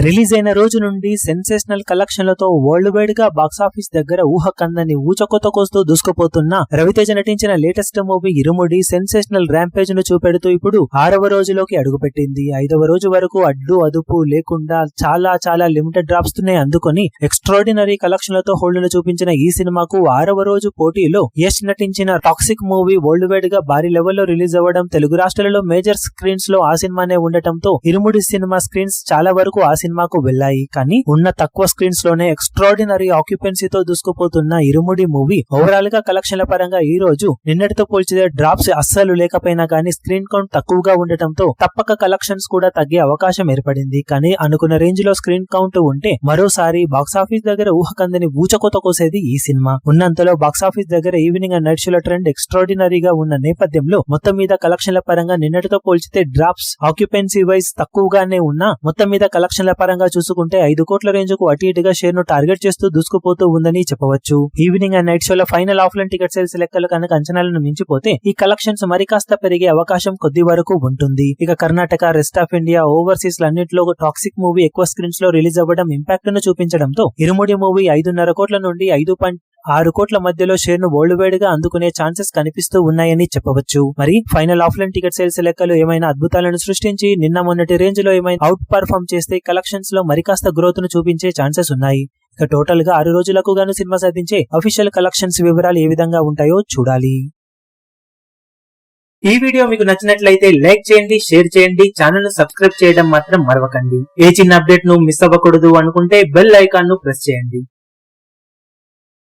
Release అయిన రోజు నుండి సెన్సేషనల్ కలెక్షన్లతో వరల్డ్ వైడ్ గా బాక్సాఫీస్ దగ్గర ఊహకందని ఊచకొతకొస్తూ దూసుకుపోతున్న రవితేజ నటించిన లేటెస్ట్ మూవీ ఇరుముడి సెన్సేషనల్ ర్యాంపేజ్ ను చూపెడుతూ ఇప్పుడు 6వ రోజులోకి అడుగుపెట్టింది. 5వ రోజు వరకు అడ్డు అదుపు లేకుండా చాలా లిమిటెడ్ డ్రాప్స్ నే అందుకొని ఎక్స్ట్రాడినరీ కలెక్షన్లతో హోల్డ్ ను చూపించిన ఈ సినిమాకు 6వ రోజు పోటీలో యష్ నటించిన టాక్సిక్ మూవీ వరల్డ్ వైడ్ గా భారీ లెవెల్లో రిలీజ్ అవ్వడం, తెలుగు రాష్ట్రాలలో మేజర్ స్క్రీన్స్ లో ఆ సినిమానే ఉండటంతో ఇరుముడి సినిమా స్క్రీన్స్ చాలా వరకు ఆ సినిమాకు వెళ్లాయి. కానీ ఉన్న తక్కువ స్క్రీన్స్ లోనే ఎక్స్ట్రాడినరీ ఆక్యుపెన్సీతో దూసుకుపోతున్న ఇరుముడి మూవీ ఓవరాల్ గా కలెక్షన్ల పరంగా ఈ రోజు నిన్నటితో పోల్చితే డ్రాప్స్ అస్సలు లేకపోయినా కానీ స్క్రీన్ కౌంట్ తక్కువగా ఉండటంతో తప్పక కలెక్షన్స్ కూడా తగ్గే అవకాశం ఏర్పడింది. కానీ అనుకున్న రేంజ్ లో స్క్రీన్ కౌంట్ ఉంటే మరోసారి బాక్సాఫీస్ దగ్గర ఊహకందని ఊచకోత కోసేది ఈ సినిమా. ఉన్నంతలో బాక్సాఫీస్ దగ్గర ఈవినింగ్ అండ్ నైట్ షోల ట్రెండ్ ఎక్స్ట్రాడినరీగా ఉన్న నేపథ్యంలో మొత్తం మీద కలెక్షన్ల పరంగా నిన్నటితో పోల్చితే డ్రాప్స్ ఆక్యుపెన్సీ వైజ్ తక్కువగానే ఉన్నా మొత్తం మీద కలెక్షన్ల పరంగా చూసుకుంటే 5 కోట్ల రేంజ్ కు అటు ఇటుగా షేర్ ను టార్గెట్ చేస్తూ దూసుకుపోతూ ఉందని చెప్పవచ్చు. ఈవినింగ్ అండ్ నైట్ షోల ఫైనల్ ఆఫ్లైన్ టికెట్ సేల్స్ లెక్కలు కనుక అంచనాలను మించిపోతే ఈ కలెక్షన్స్ మరి కాస్త పెరిగే అవకాశం కొద్ది వరకు ఉంటుంది. ఇక Karnataka, rest of India, overseas లన్నింటిలో టాక్సిక్ మూవీ ఎక్కువ స్క్రీన్స్ లో రిలీజ్ అవ్వడం ఇంపాక్ట్ ను చూపించడంతో ఇరుముడి మూవీ 5.5 కోట్ల నుండి 5.6 కోట్ల మధ్యలో షేర్ ను వరల్డ్ వైడ్ గా అందుకునే ఛాన్సెస్ కనిపిస్తూ ఉన్నాయని చెప్పవచ్చు. మరి ఫైనల్ ఆఫ్లైన్ టికెట్ సేల్స్ లెక్కలు ఏమైనా అద్భుతాలను సృష్టించి నిన్న మొన్నటి రేంజ్ లో ఏమైనా అవుట్ పర్ఫార్మ్ చేస్తే కలెక్షన్స్ లో మరి కాస్త గ్రోత్ ను చూపించే ఛాన్సెస్ ఉన్నాయి. ఇక టోటల్ గా 6 రోజులకు గాను సినిమా సాధించే అఫీషియల్ కలెక్షన్స్ వివరాలు ఏ విధంగా ఉంటాయో చూడాలి. ఈ వీడియో మీకు నచ్చినట్లయితే లైక్ చేయండి, షేర్ చేయండి, ఛానల్ ను సబ్స్క్రైబ్ చేయడం మాత్రం మరవకండి. ఏ చిన్న అప్డేట్ ను మిస్ అవ్వకూడదు అనుకుంటే బెల్ ఐకాన్ ను ప్రెస్ చేయండి.